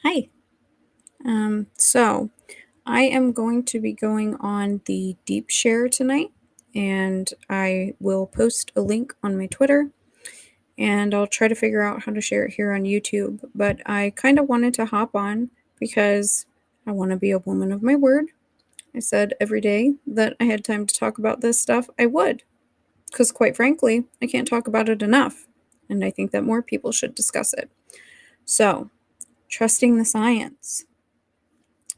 Hi. So I am going to be going on the deep share tonight, and I will post a link on my Twitter, and I'll try to figure out how to share it here on YouTube. But I kind of wanted to hop on because I want to be a woman of my word. I said every day that I had time to talk about this stuff, I would, because quite frankly, I can't talk about it enough, and I think that more people should discuss it. So, trusting the science.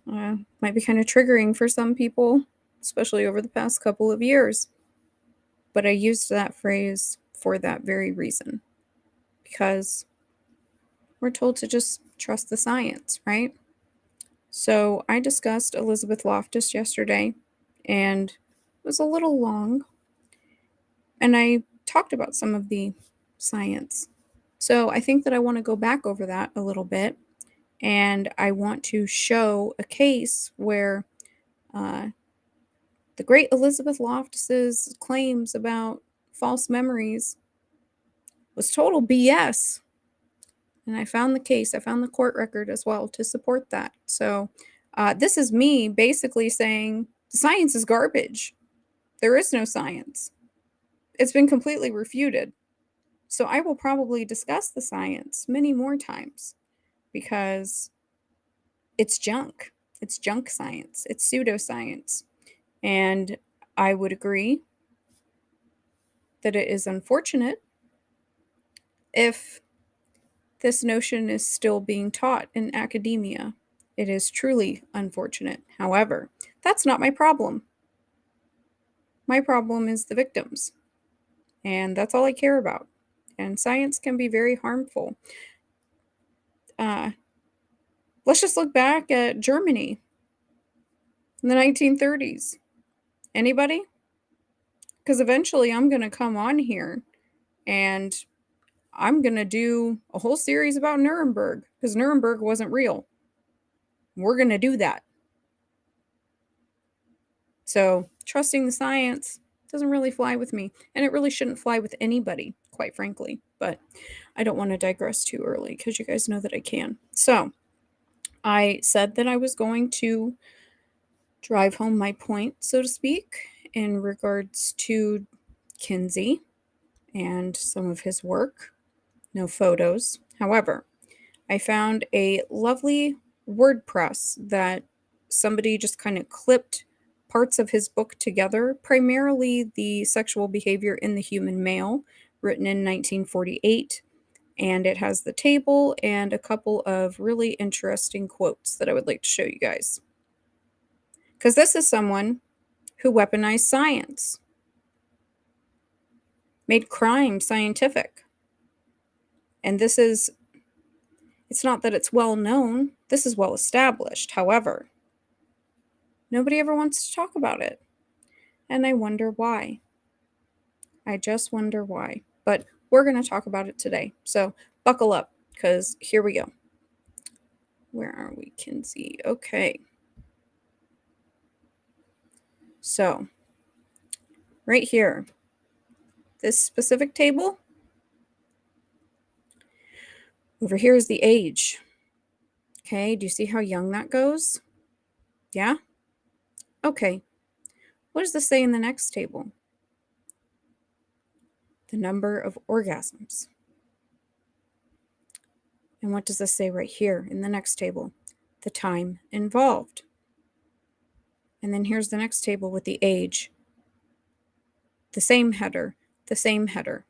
Might be kind of triggering for some people, especially over the past couple of years. But I used that phrase for that very reason because we're told to just trust the science, right? So I discussed Elizabeth Loftus yesterday, and it was a little long, and I talked about some of the science. So I think that I want to go back over that a little bit, and I want to show a case where uh, the great Elizabeth Loftus's claims about false memories was total BS. And I found the case, I found the court record as well to support that. So this is me basically saying the science is garbage. There is no science. It's been completely refuted. So I will probably discuss the science many more times because it's junk. It's junk science. It's pseudoscience. And I would agree that it is unfortunate if this notion is still being taught in academia. It is truly unfortunate. However, that's not my problem. My problem is the victims, and that's all I care about. And science can be very harmful. Uh, let's just look back at Germany in the 1930s. Anybody? Because eventually I'm going to come on here and I'm going to do a whole series about Nuremberg because Nuremberg wasn't real. We're going to do that. So trusting the science doesn't really fly with me, and it really shouldn't fly with anybody, quite frankly. But I don't want to digress too early because you guys know that I can. So I said that I was going to drive home my point, so to speak, in regards to Kinsey and some of his work. No photos. However, I found a lovely WordPress that somebody just kind of clipped parts of his book together, primarily the sexual behavior in the human male, written in 1948. And it has the table and a couple of really interesting quotes that I would like to show you guys. Because this is someone who weaponized science, made crime scientific. And it's not that it's well known, this is well established. However, nobody ever wants to talk about it. And I wonder why. I just wonder why. But we're going to talk about it today. So buckle up because here we go. Where are we, Kinsey? Okay. So right here, this specific table, over here is the age. Okay, do you see how young that goes? Yeah? Okay. What does this say in the next table? The number of orgasms. And what does this say right here in the next table? The time involved. And then here's the next table with the age. The same header, the same header.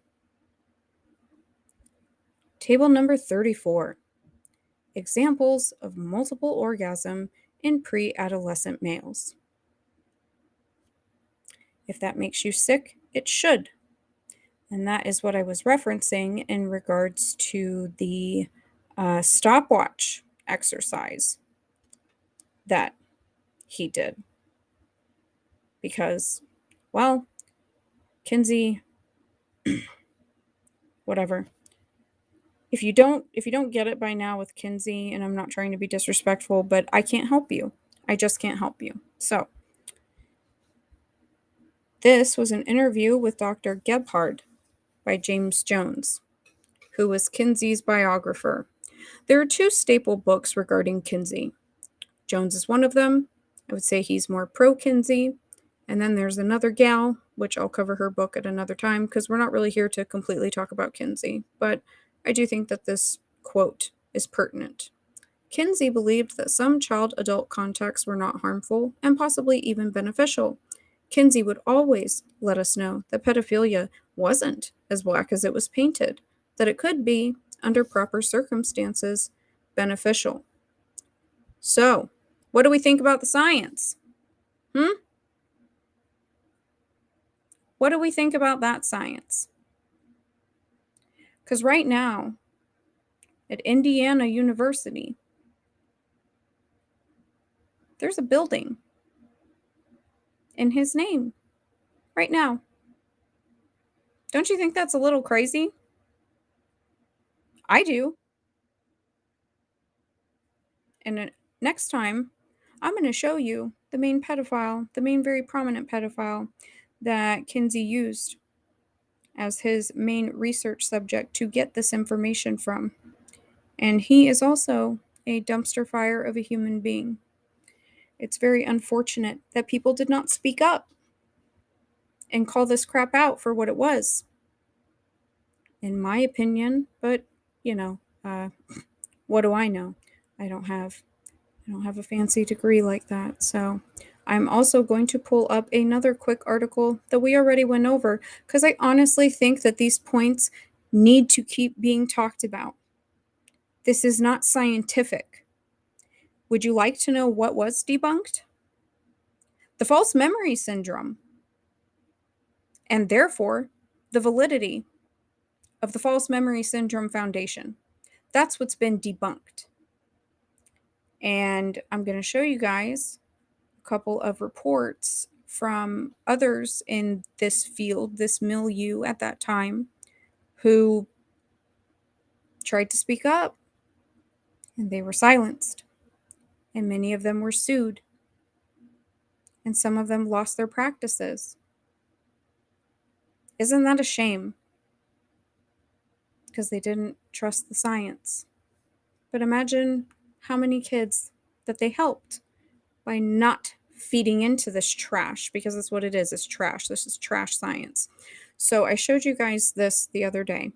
Table number 34. Examples of multiple orgasm in pre-adolescent males. If that makes you sick, it should. And that is what I was referencing in regards to the stopwatch exercise that he did. Because, well, Kinsey, whatever. If you don't get it by now with Kinsey, and I'm not trying to be disrespectful, but I can't help you. I just can't help you. So, this was an interview with Dr. Gebhard by James Jones, who was Kinsey's biographer. There are two staple books regarding Kinsey. Jones is one of them. I would say he's more pro-Kinsey. And then there's another gal, which I'll cover her book at another time because we're not really here to completely talk about Kinsey. But I do think that this quote is pertinent. Kinsey believed that some child-adult contacts were not harmful and possibly even beneficial. Kinsey would always let us know that pedophilia wasn't as black as it was painted, that it could be, under proper circumstances, beneficial. So, what do we think about the science? What do we think about that science? Because right now, at Indiana University, there's a building in his name right now. Don't you think that's a little crazy? I do. And next time, I'm going to show you the main pedophile, the main very prominent pedophile that Kinsey used as his main research subject to get this information from. And he is also a dumpster fire of a human being. It's very unfortunate that people did not speak up and call this crap out for what it was, in my opinion. But, what do I know? I don't have a fancy degree like that. So I'm also going to pull up another quick article that we already went over because I honestly think that these points need to keep being talked about. This is not scientific. Would you like to know what was debunked? The false memory syndrome, and therefore the validity of the False Memory Syndrome Foundation. That's what's been debunked. And I'm going to show you guys a couple of reports from others in this field, this milieu at that time, who tried to speak up and they were silenced. And many of them were sued. And some of them lost their practices. Isn't that a shame? Because they didn't trust the science. But imagine how many kids that they helped by not feeding into this trash, because that's what it is. It's trash. This is trash science. So I showed you guys this the other day.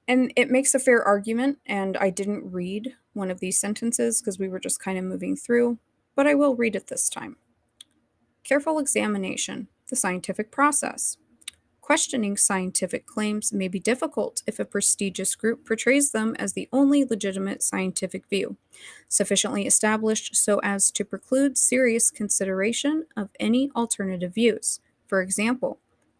And it makes a fair argument, and I didn't read one of these sentences because we were just kind of moving through, but I will read it this time. Careful examination, the scientific process. Questioning scientific claims may be difficult if a prestigious group portrays them as the only legitimate scientific view, sufficiently established so as to preclude serious consideration of any alternative views. For example,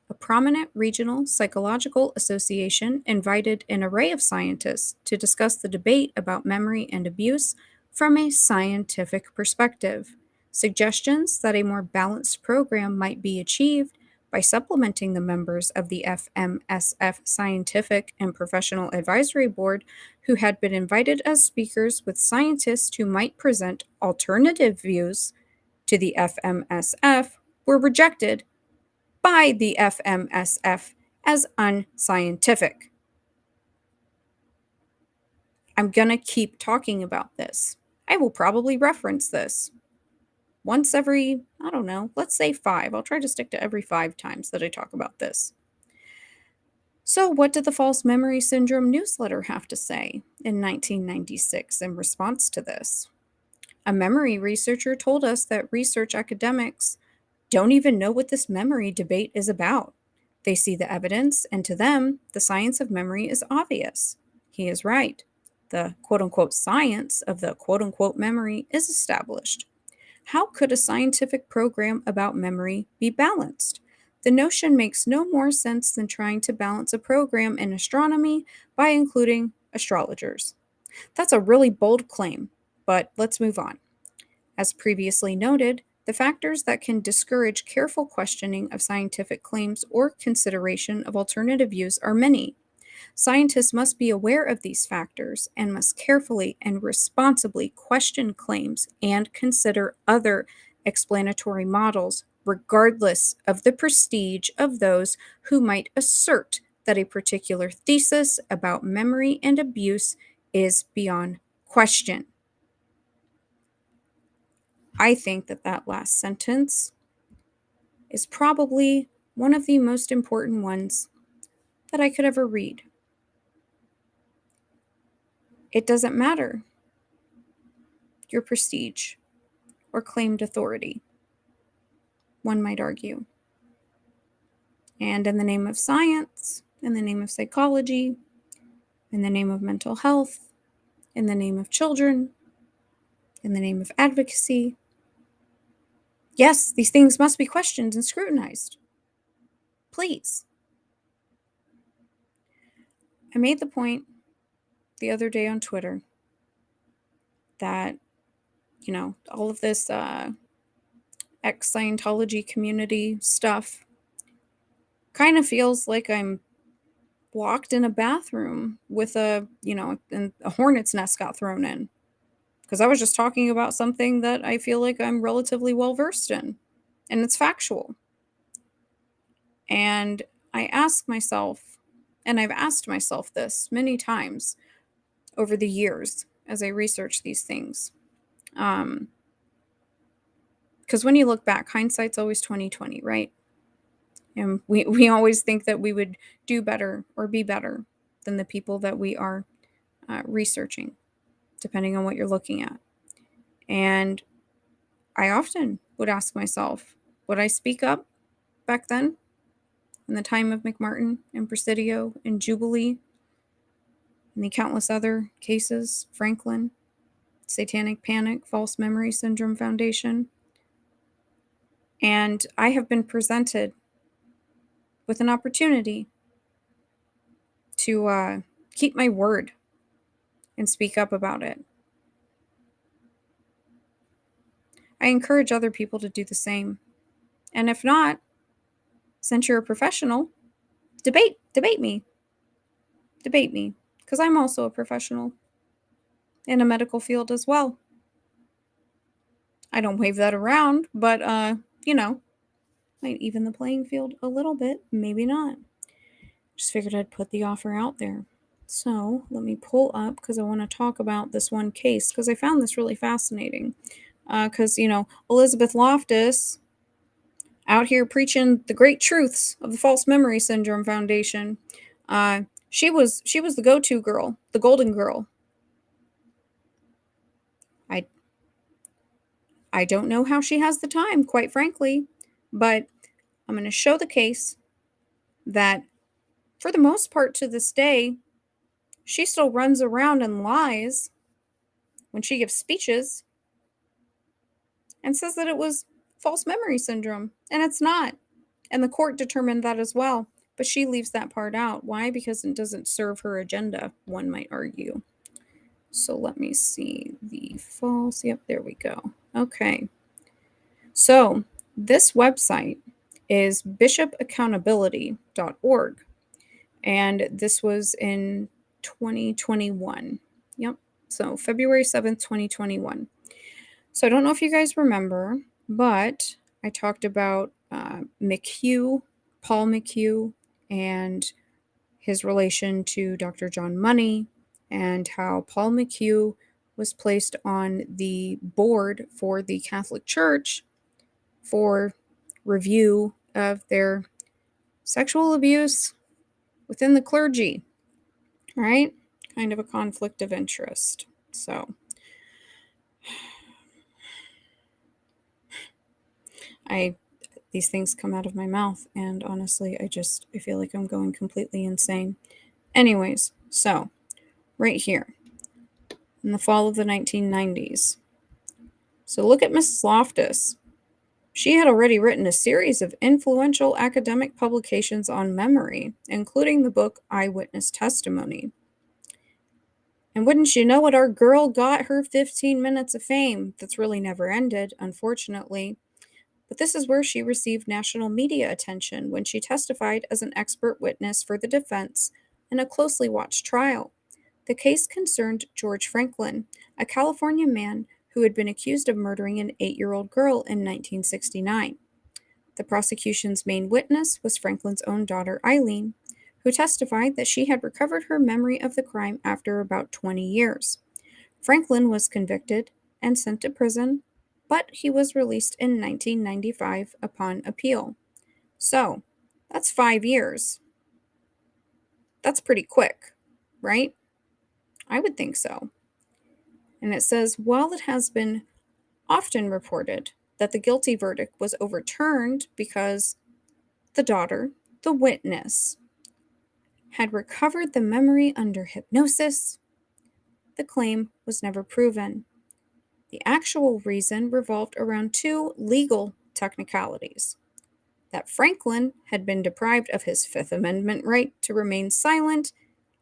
a prominent regional psychological association invited an array of scientists to discuss the debate about memory and abuse from a scientific perspective. Suggestions that a more balanced program might be achieved by supplementing the members of the FMSF Scientific and Professional Advisory Board who had been invited as speakers with scientists who might present alternative views to the FMSF were rejected by the FMSF as unscientific. I'm going to keep talking about this. I will probably reference this once every, I don't know, let's say 5. I'll try to stick to every 5 times that I talk about this. So, what did the False Memory Syndrome newsletter have to say in 1996 in response to this? A memory researcher told us that research academics don't even know what this memory debate is about. They see the evidence, and to them, the science of memory is obvious. He is right. The quote-unquote science of the quote-unquote memory is established. How could a scientific program about memory be balanced? The notion makes no more sense than trying to balance a program in astronomy by including astrologers. That's a really bold claim, but let's move on. As previously noted, the factors that can discourage careful questioning of scientific claims or consideration of alternative views are many. Scientists must be aware of these factors and must carefully and responsibly question claims and consider other explanatory models, regardless of the prestige of those who might assert that a particular thesis about memory and abuse is beyond question. I think that that last sentence is probably one of the most important ones that I could ever read. It doesn't matter your prestige or claimed authority, one might argue. And in the name of science, in the name of psychology, in the name of mental health, in the name of children, in the name of advocacy, yes, these things must be questioned and scrutinized. Please. I made the point the other day on Twitter that, all of this ex-Scientology community stuff kind of feels like I'm locked in a bathroom with and a hornet's nest got thrown in. Because I was just talking about something that I feel like I'm relatively well versed in, and it's factual. And I ask myself, and I've asked myself this many times over the years as I research these things. Because when you look back, hindsight's always 20/20, right? And we always think that we would do better or be better than the people that we are researching, depending on what you're looking at. And I often would ask myself, would I speak up back then in the time of McMartin and Presidio and Jubilee and the countless other cases, Franklin, Satanic Panic, False Memory Syndrome Foundation? And I have been presented with an opportunity to keep my word and speak up about it. I encourage other people to do the same. And if not, since you're a professional, debate me. Debate me, because I'm also a professional in a medical field as well. I don't wave that around, but might even the playing field a little bit, maybe not. Just figured I'd put the offer out there. So let me pull up, because I want to talk about this one case, because I found this really fascinating. Because, Elizabeth Loftus out here preaching the great truths of the False Memory Syndrome Foundation. She was the go-to girl, the golden girl. I don't know how she has the time, quite frankly, but I'm going to show the case that, for the most part to this day, she still runs around and lies when she gives speeches and says that it was false memory syndrome, and it's not. And the court determined that as well, but she leaves that part out. Why? Because it doesn't serve her agenda, one might argue. So let me see the false. Yep, there we go. Okay. So this website is bishopaccountability.org, and this was in 2021. Yep. So February 7th, 2021. So I don't know if you guys remember, but I talked about McHugh, Paul McHugh, and his relation to Dr. John Money, and how Paul McHugh was placed on the board for the Catholic Church for review of their sexual abuse within the clergy, right? Kind of a conflict of interest. So these things come out of my mouth, and honestly, I feel like I'm going completely insane. Anyways, so right here in the fall of the 1990s. So look at Mrs. Loftus. She had already written a series of influential academic publications on memory, including the book Eyewitness Testimony. And wouldn't you know it, our girl got her 15 minutes of fame that's really never ended, unfortunately. But this is where she received national media attention when she testified as an expert witness for the defense in a closely watched trial. The case concerned George Franklin, a California man who had been accused of murdering an 8-year-old girl in 1969. The prosecution's main witness was Franklin's own daughter, Eileen, who testified that she had recovered her memory of the crime after about 20 years. Franklin was convicted and sent to prison, but he was released in 1995 upon appeal. So, that's 5 years. That's pretty quick, right? I would think so. And it says, while it has been often reported that the guilty verdict was overturned because the daughter, the witness, had recovered the memory under hypnosis, the claim was never proven. The actual reason revolved around two legal technicalities: that Franklin had been deprived of his Fifth Amendment right to remain silent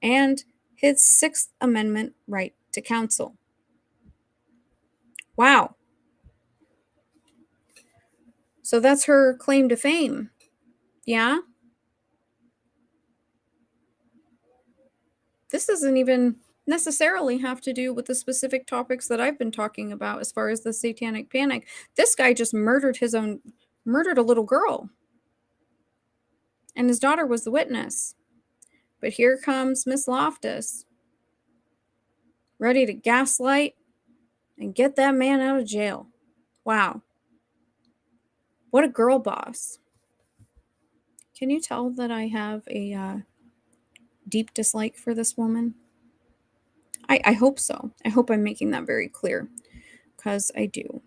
and his Sixth Amendment right to counsel. Wow. So that's her claim to fame. Yeah? This doesn't even necessarily have to do with the specific topics that I've been talking about as far as the satanic panic. This guy just murdered a little girl. And his daughter was the witness. But here comes Miss Loftus, ready to gaslight and get that man out of jail. Wow. What a girl boss. Can you tell that I have a deep dislike for this woman? I hope so. I hope I'm making that very clear, because I do.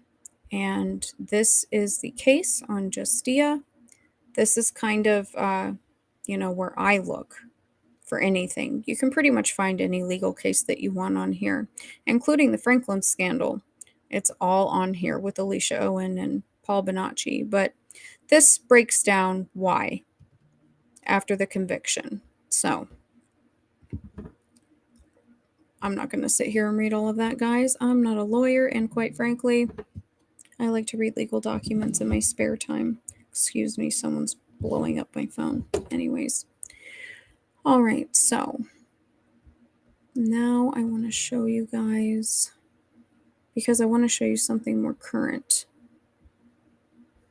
And this is the case on Justia. This is kind of, where I look for anything. You can pretty much find any legal case that you want on here, including the Franklin scandal. It's all on here with Alicia Owen and Paul Bonacci. But this breaks down why after the conviction. So I'm not going to sit here and read all of that, guys. I'm not a lawyer, and quite frankly, I like to read legal documents in my spare time. Excuse me, someone's blowing up my phone. Anyways. All right, so now I want to show you guys, because I want to show you something more current.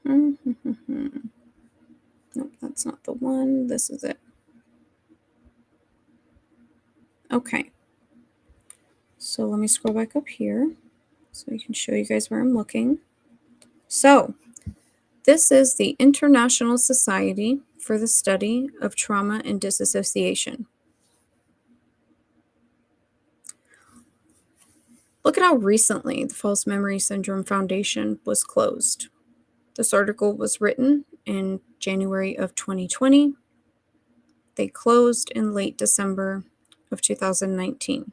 Nope, that's not the one. This is it. Okay. So let me scroll back up here so I can show you guys where I'm looking. So this is the International Society for the Study of Trauma and Disassociation. Look at how recently the False Memory Syndrome Foundation was closed. This article was written in January of 2020. They closed in late December of 2019.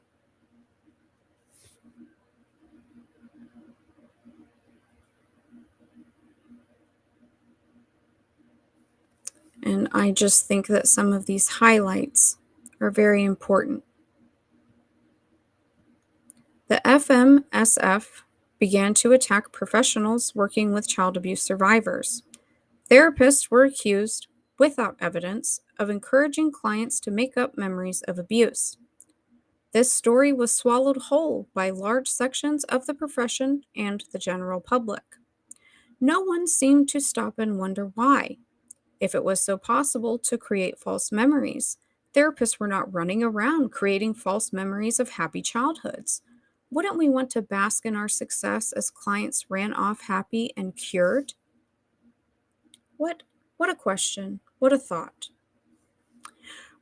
And I just think that some of these highlights are very important. The FMSF began to attack professionals working with child abuse survivors. Therapists were accused, without evidence, of encouraging clients to make up memories of abuse. This story was swallowed whole by large sections of the profession and the general public. No one seemed to stop and wonder why. If it was so possible to create false memories, therapists were not running around creating false memories of happy childhoods. Wouldn't we want to bask in our success as clients ran off happy and cured? What a question. What a thought.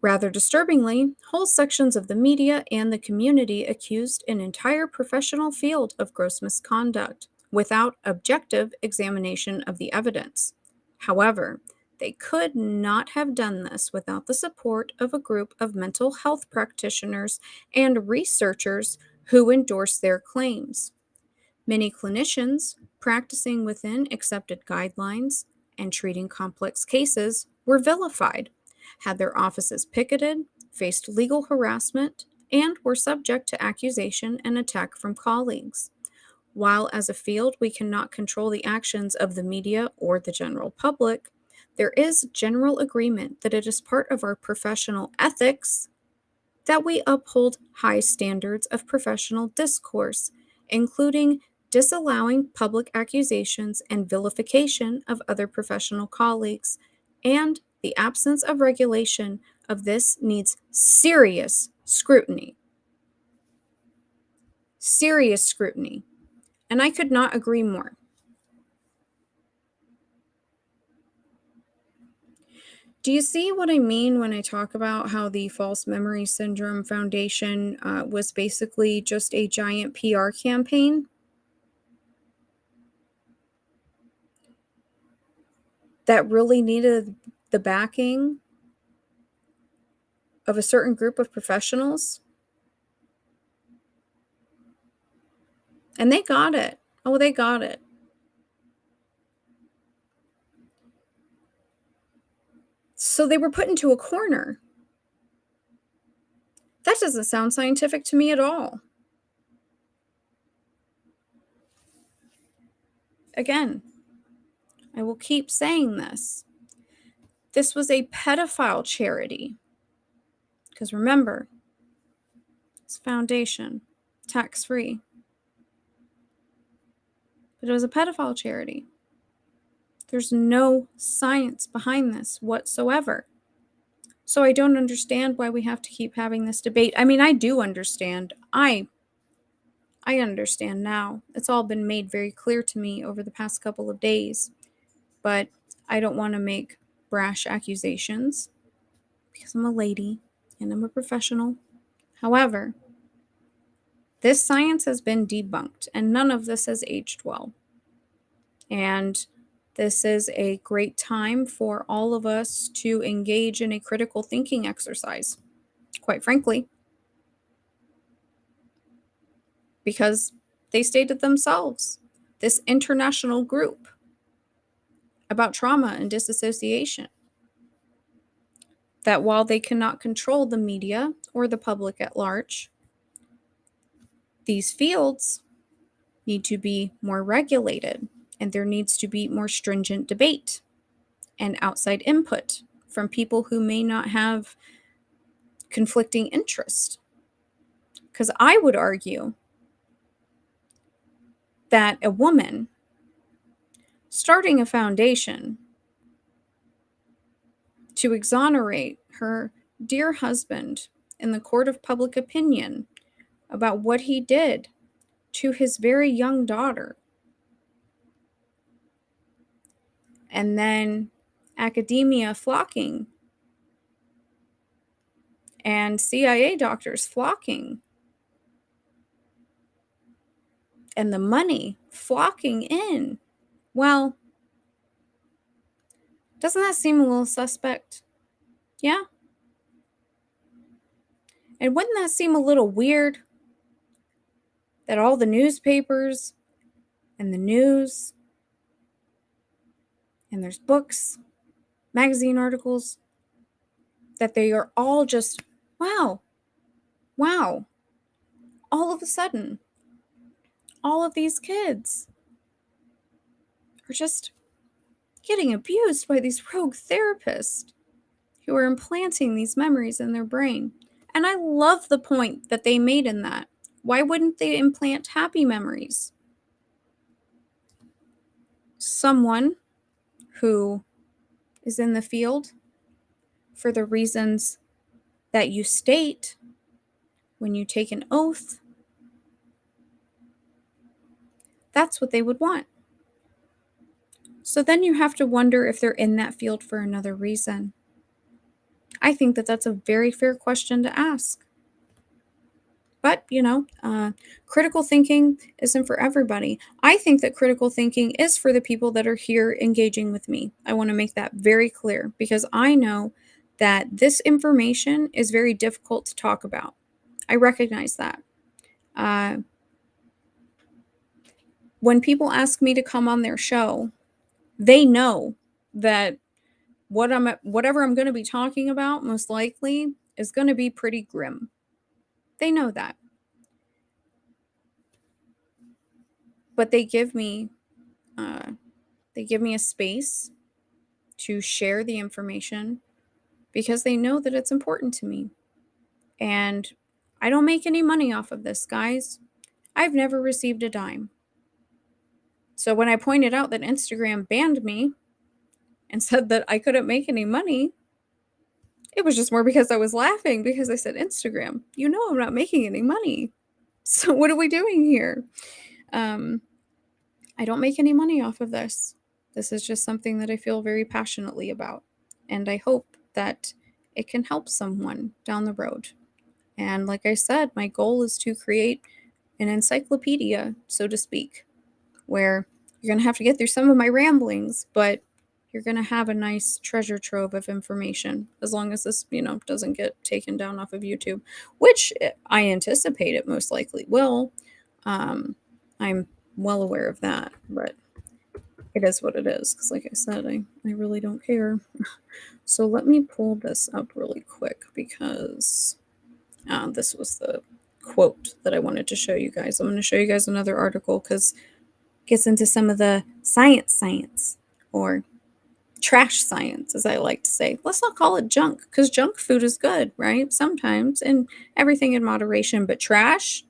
Rather disturbingly, whole sections of the media and the community accused an entire professional field of gross misconduct without objective examination of the evidence. However, they could not have done this without the support of a group of mental health practitioners and researchers who endorsed their claims. Many clinicians, practicing within accepted guidelines and treating complex cases, were vilified, had their offices picketed, faced legal harassment, and were subject to accusation and attack from colleagues. While as a field we cannot control the actions of the media or the general public, there is general agreement that it is part of our professional ethics that we uphold high standards of professional discourse, including disallowing public accusations and vilification of other professional colleagues, and the absence of regulation of this needs serious scrutiny. Serious scrutiny. And I could not agree more. Do you see what I mean when I talk about how the False Memory Syndrome Foundation was basically just a giant PR campaign that really needed the backing of a certain group of professionals? And they got it. Oh, they got it. So they were put into a corner. That doesn't sound scientific to me at all. Again, I will keep saying this. This was a pedophile charity. Because remember, it's foundation, tax-free. But it was a pedophile charity. There's no science behind this whatsoever. So I don't understand why we have to keep having this debate. I mean, I do understand. I understand now. It's all been made very clear to me over the past couple of days. But I don't want to make brash accusations because I'm a lady and I'm a professional. However, this science has been debunked and none of this has aged well. And this is a great time for all of us to engage in a critical thinking exercise, quite frankly, because they stated themselves, this international group about trauma and disassociation, that while they cannot control the media or the public at large, these fields need to be more regulated and there needs to be more stringent debate and outside input from people who may not have conflicting interest. Because I would argue that a woman starting a foundation to exonerate her dear husband in the court of public opinion about what he did to his very young daughter, and then academia flocking and CIA doctors flocking and the money flocking in. Well, doesn't that seem a little suspect? Yeah? And wouldn't that seem a little weird that all the newspapers and the news and there's books, magazine articles, that they are all just, wow, wow, all of a sudden, all of these kids are just getting abused by these rogue therapists who are implanting these memories in their brain. And I love the point that they made in that. Why wouldn't they implant happy memories? Someone who is in the field for the reasons that you state when you take an oath, that's what they would want. So then you have to wonder if they're in that field for another reason. I think that that's a very fair question to ask. But, critical thinking isn't for everybody. I think that critical thinking is for the people that are here engaging with me. I want to make that very clear because I know that this information is very difficult to talk about. I recognize that. When people ask me to come on their show, they know that whatever I'm going to be talking about most likely is going to be pretty grim. They know that. But they give me a space to share the information because they know that it's important to me. And I don't make any money off of this, guys. I've never received a dime. So when I pointed out that Instagram banned me and said that I couldn't make any money, It was just more because I was laughing because I said Instagram. You know I'm not making any money. So what are we doing here? I don't make any money off of this. This is just something that I feel very passionately about. And I hope that it can help someone down the road. And like I said, my goal is to create an encyclopedia, so to speak, where you're going to have to get through some of my ramblings, but you're going to have a nice treasure trove of information as long as this, doesn't get taken down off of YouTube, which I anticipate it most likely will. I'm well aware of that, but it is what it is. Because, like I said, I really don't care. So let me pull this up really quick because this was the quote that I wanted to show you guys. I'm going to show you guys another article because it gets into some of the science, or trash science, as I like to say. Let's not call it junk, because junk food is good, right? Sometimes, and everything in moderation, but trash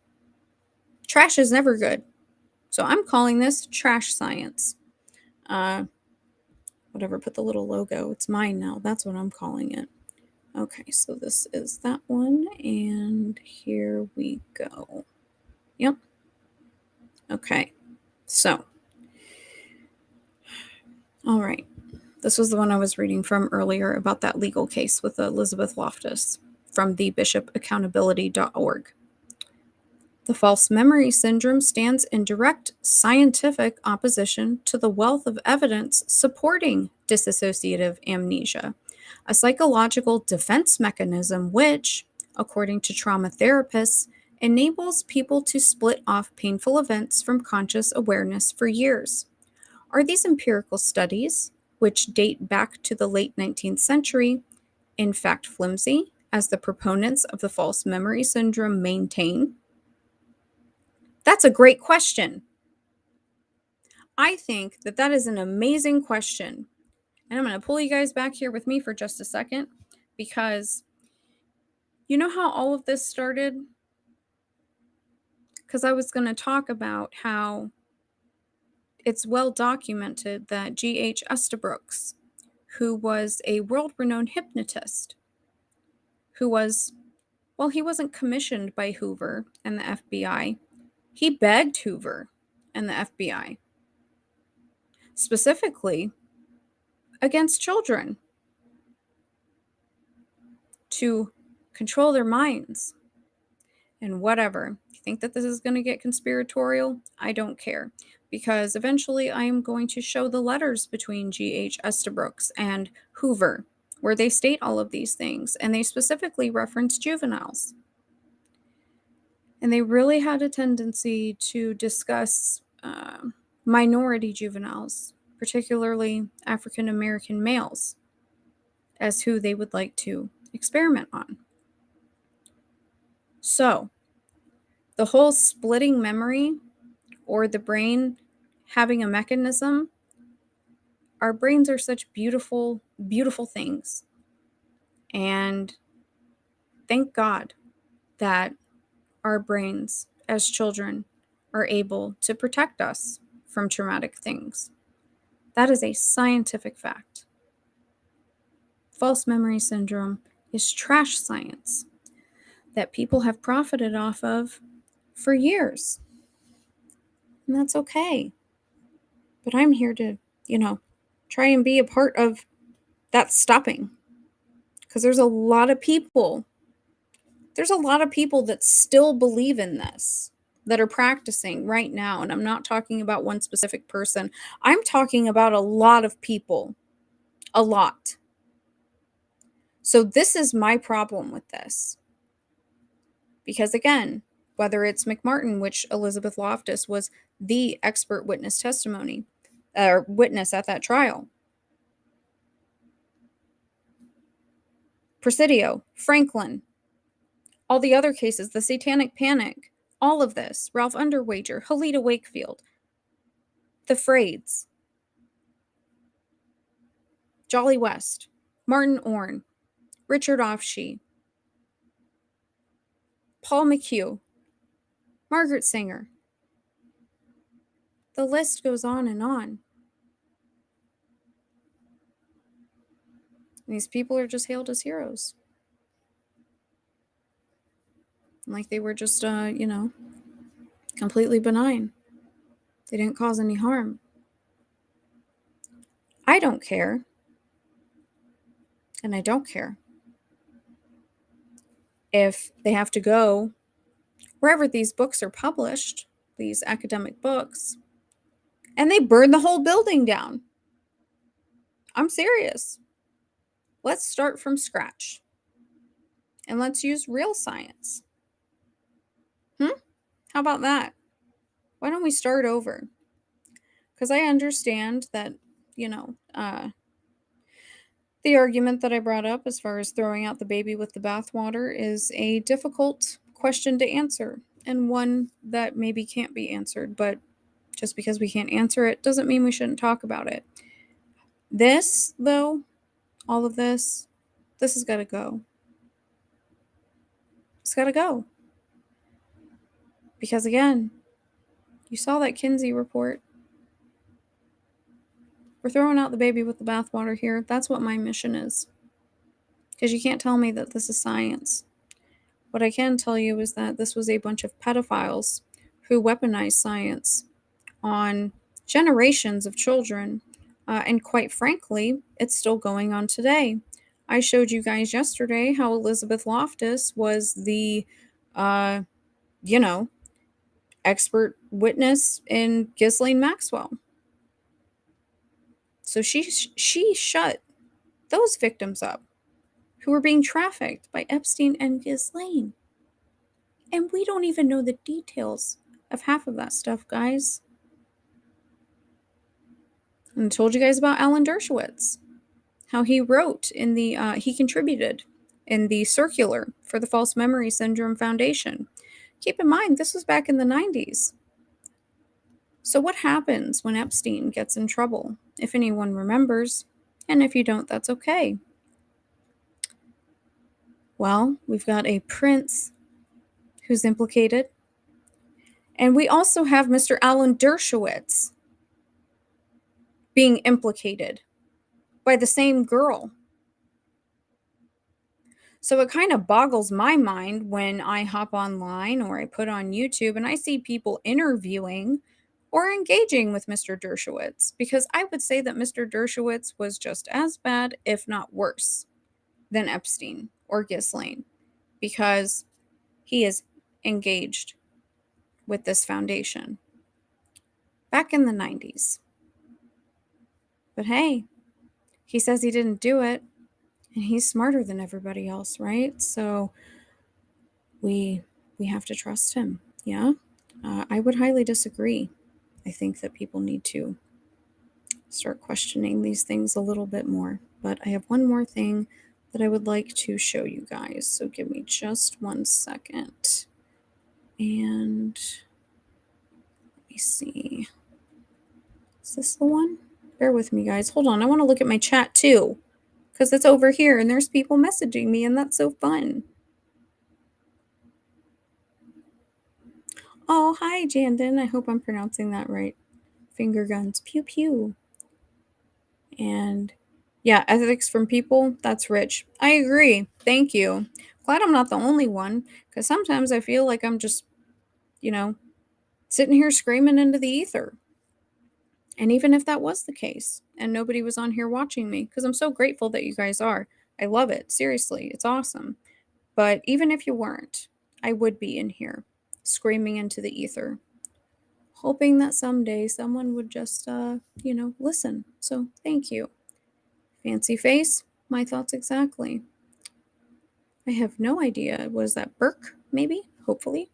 is never good. So I'm calling this trash science. Whatever, put the little logo. It's mine now. That's what I'm calling it. Okay, so this is that one, and here we go. Yep. Okay, so, all right. This was the one I was reading from earlier about that legal case with Elizabeth Loftus from the bishopaccountability.org. The false memory syndrome stands in direct scientific opposition to the wealth of evidence supporting dissociative amnesia, a psychological defense mechanism which, according to trauma therapists, enables people to split off painful events from conscious awareness for years. Are these empirical studies, which date back to the late 19th century, in fact flimsy, as the proponents of the false memory syndrome maintain? That's a great question. I think that is an amazing question. And I'm going to pull you guys back here with me for just a second, because you know how all of this started? Because I was going to talk about how it's well documented that G.H. Estabrooks, who was a world-renowned hypnotist, who was, well, he wasn't commissioned by Hoover and the FBI. He begged Hoover and the FBI, specifically against children, to control their minds and whatever. You think that this is going to get conspiratorial? I don't care, because eventually I am going to show the letters between G.H. Estabrooks and Hoover, where they state all of these things, and they specifically reference juveniles. And they really had a tendency to discuss minority juveniles, particularly African American males, as who they would like to experiment on. So, the whole splitting memory, or the brain having a mechanism, our brains are such beautiful, beautiful things. And thank God that our brains as children are able to protect us from traumatic things. That is a scientific fact. False memory syndrome is trash science that people have profited off of for years. And that's okay. But I'm here to, try and be a part of that stopping. Because there's a lot of people that still believe in this, that are practicing right now. And I'm not talking about one specific person. I'm talking about a lot of people. A lot. So this is my problem with this. Because again, whether it's McMartin, which Elizabeth Loftus was the expert witness testimony, or witness at that trial, Presidio, Franklin, all the other cases, the Satanic Panic, all of this, Ralph Underwager, Helita Wakefield, the Frades, Jolly West, Martin Orne, Richard Offshee, Paul McHugh, Margaret Sanger. The list goes on and on. And these people are just hailed as heroes. Like they were just, completely benign. They didn't cause any harm. I don't care. And I don't care if they have to go wherever these books are published, these academic books, and they burn the whole building down. I'm serious. Let's start from scratch. And let's use real science. How about that? Why don't we start over? Because I understand that, you know, the argument that I brought up as far as throwing out the baby with the bathwater is a difficult question to answer and one that maybe can't be answered. But just because we can't answer it doesn't mean we shouldn't talk about it. This, though, all of this has got to go. It's got to go. Because again, you saw that Kinsey report. We're throwing out the baby with the bathwater here. That's what my mission is. Because you can't tell me that this is science. What I can tell you is that this was a bunch of pedophiles who weaponized science on generations of children. And quite frankly, it's still going on today. I showed you guys yesterday how Elizabeth Loftus was the, uh, expert witness in Ghislaine Maxwell. So she shut those victims up who were being trafficked by Epstein and Ghislaine. And we don't even know the details of half of that stuff, guys. And I told you guys about Alan Dershowitz, how he wrote in the, he contributed in the circular for the False Memory Syndrome Foundation. Keep in mind, this was back in the 90s. So what happens when Epstein gets in trouble? If anyone remembers, and if you don't, that's okay. Well, we've got a prince who's implicated. And we also have Mr. Alan Dershowitz being implicated by the same girl. So it kind of boggles my mind when I hop online or I put on YouTube and I see people interviewing or engaging with Mr. Dershowitz, because I would say that Mr. Dershowitz was just as bad, if not worse, than Epstein or Ghislaine, because he is engaged with this foundation back in the 90s. But hey, he says he didn't do it, and he's smarter than everybody else, right? So we have to trust him. Yeah. I would highly disagree. I think that people need to start questioning these things a little bit more. But I have one more thing that I would like to show you guys. So give me just 1 second. And let me see. Is this the one? Bear with me, guys. Hold on. I want to look at my chat too, because it's over here and there's people messaging me, and that's so fun. Oh, hi, Jandon. I hope I'm pronouncing that right. Finger guns. Pew, pew. And yeah, ethics from people, that's rich. I agree. Thank you. Glad I'm not the only one, because sometimes I feel like I'm just, sitting here screaming into the ether. And even if that was the case and nobody was on here watching me, because I'm so grateful that you guys are. I love it. Seriously, it's awesome. But even if you weren't, I would be in here screaming into the ether, hoping that someday someone would just, listen. So thank you. Fancy face, my thoughts exactly. I have no idea. Was that Burke, maybe? Hopefully.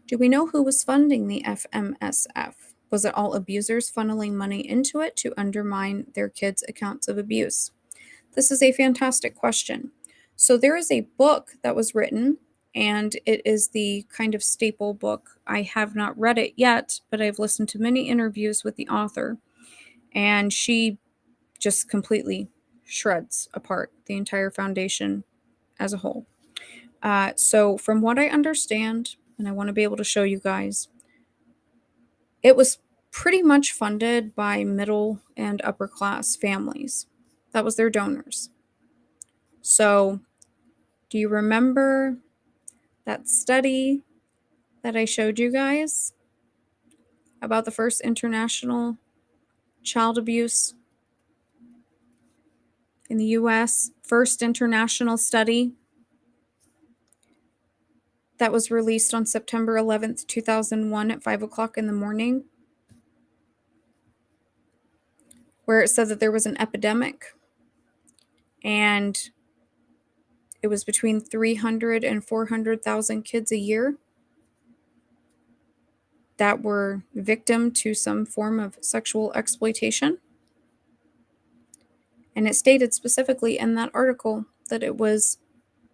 Do we know who was funding the FMSF? Was it all abusers funneling money into it to undermine their kids' accounts of abuse? This is a fantastic question. So there is a book that was written, and it is the kind of staple book. I have not read it yet, but I've listened to many interviews with the author, and she just completely shreds apart the entire foundation as a whole. So from what I understand, and I want to be able to show you guys, it was pretty much funded by middle and upper class families. That was their donors. So, do you remember that study that I showed you guys about the first international child abuse in the US? First international study that was released on September 11th, 2001 at 5 o'clock in the morning, where it said that there was an epidemic and it was between 300 and 400,000 kids a year that were victim to some form of sexual exploitation. And it stated specifically in that article that it was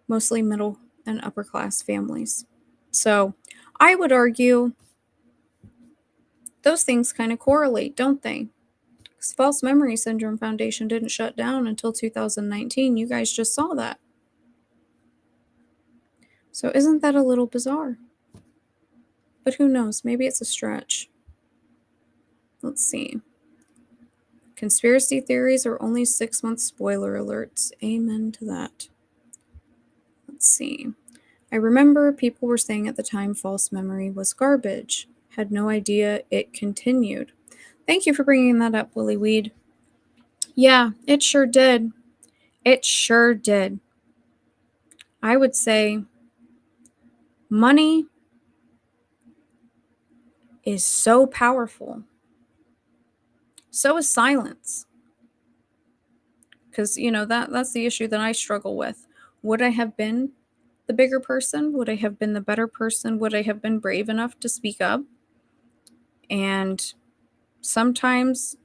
mostly middle and upper class families. So I would argue those things kind of correlate, don't they? Because False Memory Syndrome Foundation didn't shut down until 2019. You guys just saw that. So isn't that a little bizarre? But who knows? Maybe it's a stretch. Let's see. Conspiracy theories are only 6 months spoiler alerts. Amen to that. Let's see. I remember people were saying at the time false memory was garbage. Had no idea it continued. Thank you for bringing that up, Willie Weed. Yeah, it sure did. It sure did. I would say money is so powerful. So is silence. Because, that's the issue that I struggle with. Would I have been the bigger person? Would I have been the better person? Would I have been brave enough to speak up? And sometimes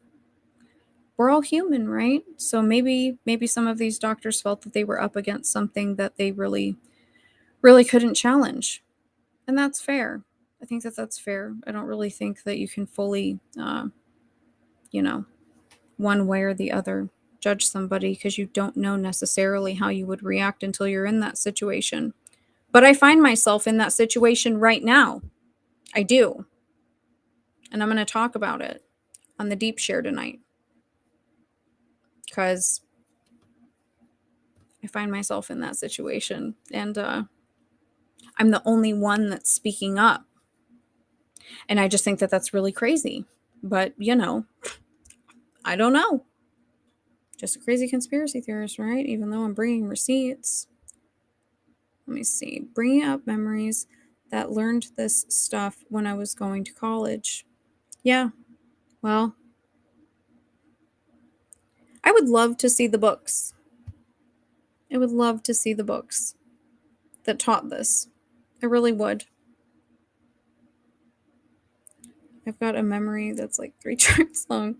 we're all human, right? So maybe some of these doctors felt that they were up against something that they really, really couldn't challenge. And that's fair. I think that that's fair. I don't really think that you can fully, one way or the other, judge somebody because you don't know necessarily how you would react until you're in that situation. But I find myself in that situation right now. I do. And I'm going to talk about it on the Deep Share tonight. Because I find myself in that situation. And I'm the only one that's speaking up. And I just think that that's really crazy. But, I don't know. Just a crazy conspiracy theorist, right? Even though I'm bringing receipts. Let me see. Bringing up memories that learned this stuff when I was going to college. Yeah. Well, I would love to see the books. I would love to see the books that taught this. I really would. I've got a memory that's like 3 times long.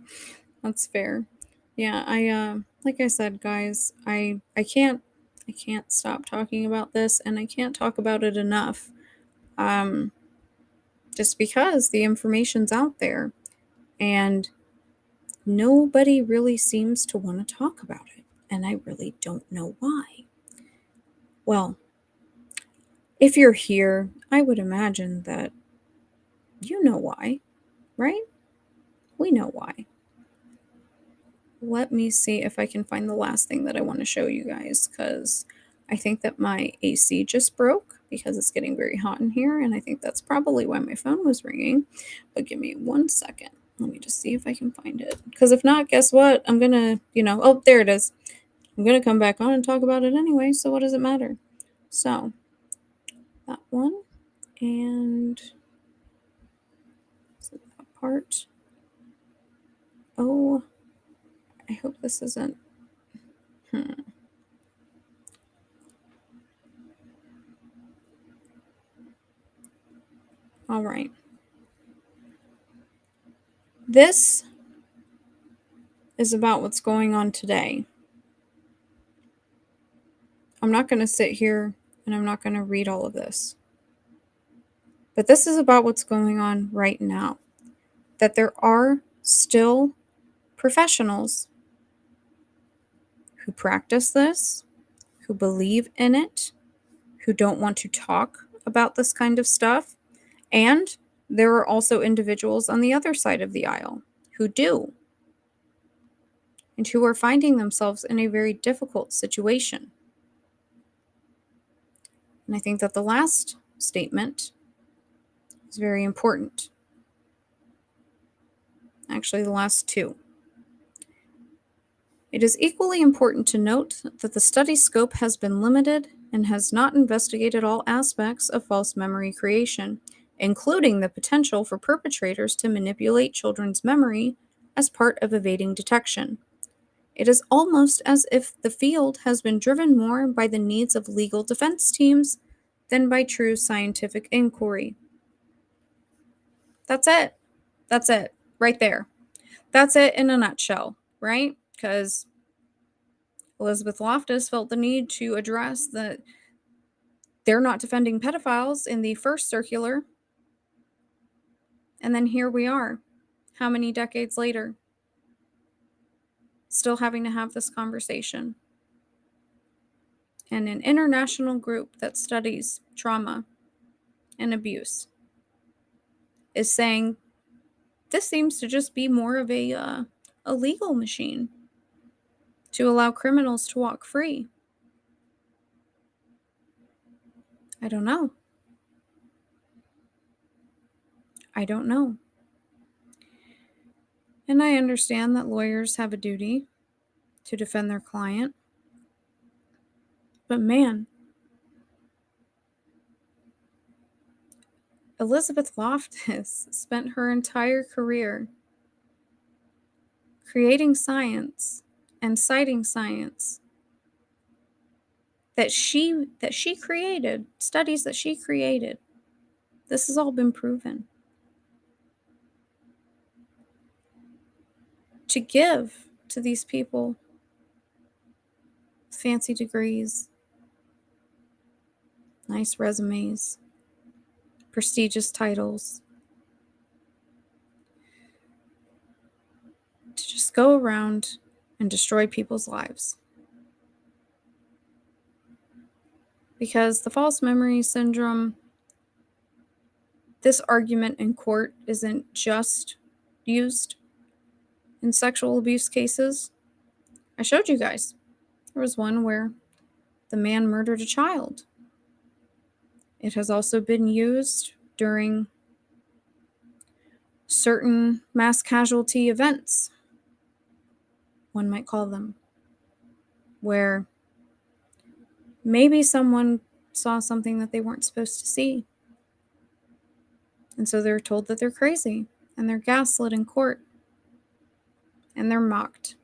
That's fair. Yeah, like I said, guys, I can't stop talking about this, and I can't talk about it enough. Just because the information's out there and nobody really seems to want to talk about it, and I really don't know why. Well, if you're here, I would imagine that you know why, right? We know why. Let me see if I can find the last thing that I want to show you guys, because I think that my AC just broke because it's getting very hot in here, and I think that's probably why my phone was ringing. But give me 1 second. Let me just see if I can find it. Because if not, guess what? I'm going to, oh, there it is. I'm going to come back on and talk about it anyway, so what does it matter? So, that one, and is it that part? Oh, I hope this isn't. All right. This is about what's going on today. I'm not going to sit here and I'm not going to read all of this. But this is about what's going on right now. That there are still professionals who practice this, who believe in it, who don't want to talk about this kind of stuff. And there are also individuals on the other side of the aisle who do, and who are finding themselves in a very difficult situation. And I think that the last statement is very important. Actually, the last two. It is equally important to note that the study scope has been limited and has not investigated all aspects of false memory creation, including the potential for perpetrators to manipulate children's memory as part of evading detection. It is almost as if the field has been driven more by the needs of legal defense teams than by true scientific inquiry. That's it. That's it. Right there. That's it in a nutshell, right? Because Elizabeth Loftus felt the need to address that they're not defending pedophiles in the first circular. And then here we are, how many decades later, still having to have this conversation. And an international group that studies trauma and abuse is saying this seems to just be more of a legal machine to allow criminals to walk free. I don't know. I don't know. And I understand that lawyers have a duty to defend their client. But man, Elizabeth Loftus spent her entire career creating science and citing science that she created, studies that she created. This has all been proven. To give to these people fancy degrees, nice resumes, prestigious titles, to just go around and destroy people's lives. Because the false memory syndrome, this argument in court isn't just used in sexual abuse cases. I showed you guys. There was one where the man murdered a child. It has also been used during certain mass casualty events, one might call them, where maybe someone saw something that they weren't supposed to see. And so they're told that they're crazy, and they're gaslit in court, and they're mocked.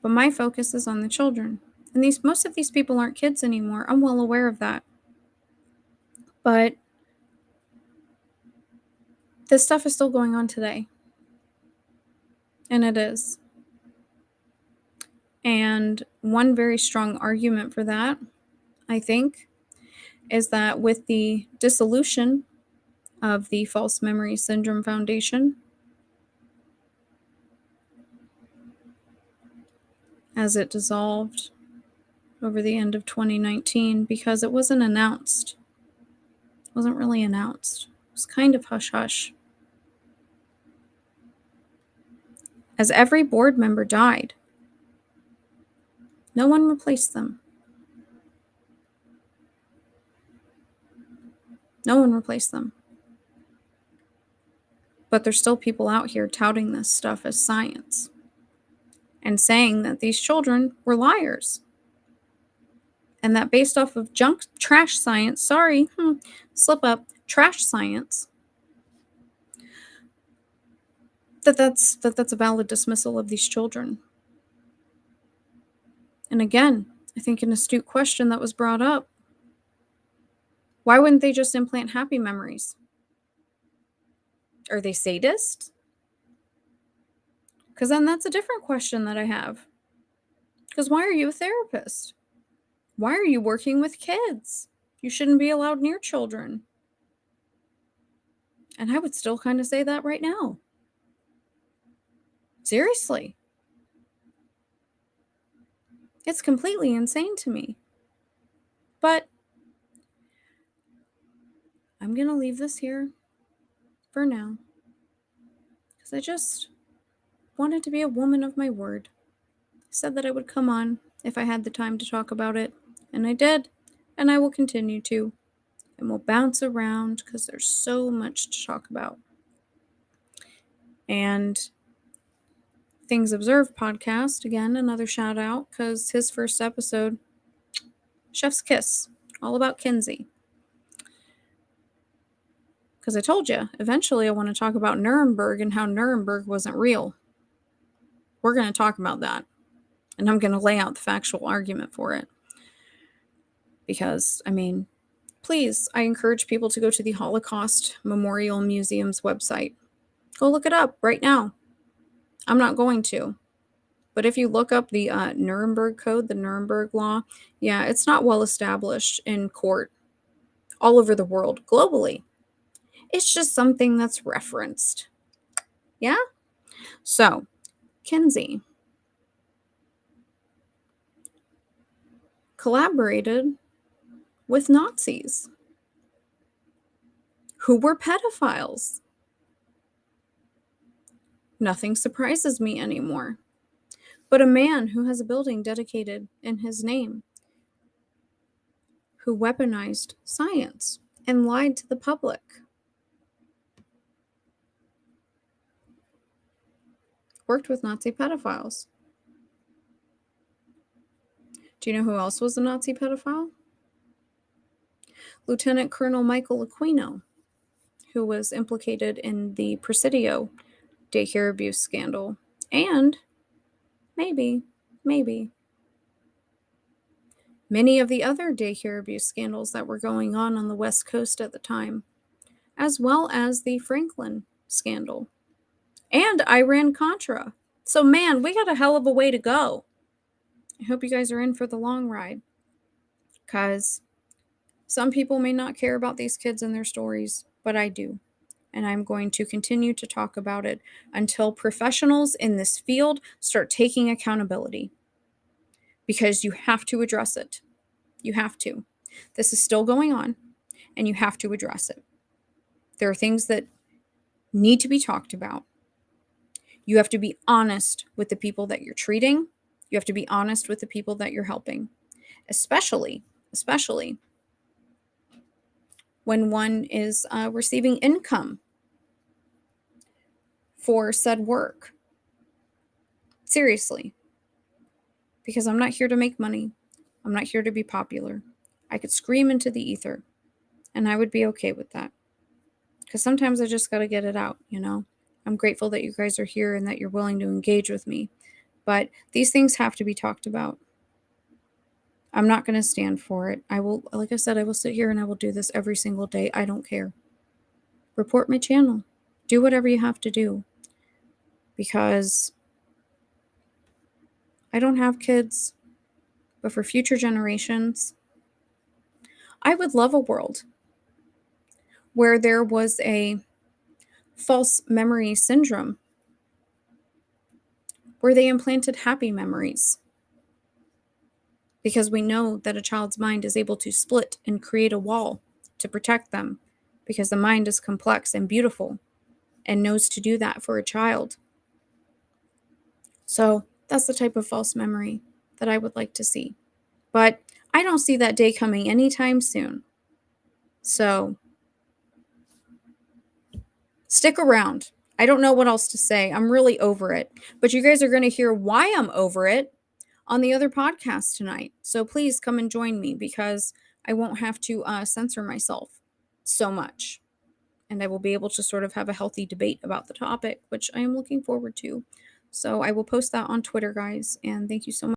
But my focus is on the children. And most of these people aren't kids anymore. I'm well aware of that. But this stuff is still going on today. And it is. And one very strong argument for that, I think, is that with the dissolution of the False Memory Syndrome Foundation, as it dissolved over the end of 2019, because it wasn't announced. It wasn't really announced. It was kind of hush-hush. As every board member died, no one replaced them. No one replaced them. But there's still people out here touting this stuff as science and saying that these children were liars. And that based off of trash science, slip up, trash science, that's a valid dismissal of these children. And again, I think an astute question that was brought up, why wouldn't they just implant happy memories? Are they sadists? Because then that's a different question that I have. Because why are you a therapist? Why are you working with kids? You shouldn't be allowed near children. And I would still kind of say that right now. Seriously. It's completely insane to me. But I'm going to leave this here for now. Because I just wanted to be a woman of my word. I said that I would come on if I had the time to talk about it. And I did. And I will continue to. And we'll bounce around because there's so much to talk about. And Things Observed podcast, again, another shout out because his first episode, Chef's Kiss, all about Kinsey. Because I told you, eventually I want to talk about Nuremberg and how Nuremberg wasn't real. We're going to talk about that. And I'm going to lay out the factual argument for it. Because, please, I encourage people to go to the Holocaust Memorial Museum's website. Go look it up right now. I'm not going to. But if you look up the Nuremberg Code, the Nuremberg Law, yeah, it's not well established in court all over the world, globally. It's just something that's referenced. Yeah? So, Kinsey collaborated with Nazis who were pedophiles. Nothing surprises me anymore. But a man who has a building dedicated in his name, who weaponized science and lied to the public, worked with Nazi pedophiles. Do you know who else was a Nazi pedophile? Lieutenant Colonel Michael Aquino, who was implicated in the Presidio daycare abuse scandal. And maybe, many of the other daycare abuse scandals that were going on the West Coast at the time, as well as the Franklin scandal and Iran-Contra. So, man, we got a hell of a way to go. I hope you guys are in for the long ride, because some people may not care about these kids and their stories, but I do. And I'm going to continue to talk about it until professionals in this field start taking accountability, because you have to address it. You have to. This is still going on, and you have to address it. There are things that need to be talked about. You have to be honest with the people that you're treating. You have to be honest with the people that you're helping, especially when one is receiving income for said work. Seriously. Because I'm not here to make money. I'm not here to be popular. I could scream into the ether, and I would be okay with that. Because sometimes I just got to get it out, I'm grateful that you guys are here and that you're willing to engage with me. But these things have to be talked about. I'm not going to stand for it. I will, like I said, I will sit here and I will do this every single day. I don't care. Report my channel. Do whatever you have to do. Because I don't have kids, but for future generations, I would love a world where there was a false memory syndrome, where they implanted happy memories. Because we know that a child's mind is able to split and create a wall to protect them, because the mind is complex and beautiful and knows to do that for a child. So that's the type of false memory that I would like to see. But I don't see that day coming anytime soon. So stick around. I don't know what else to say. I'm really over it. But you guys are going to hear why I'm over it on the other podcast tonight. So please come and join me, because I won't have to censor myself so much. And I will be able to sort of have a healthy debate about the topic, which I am looking forward to. So I will post that on Twitter, guys. And thank you so much.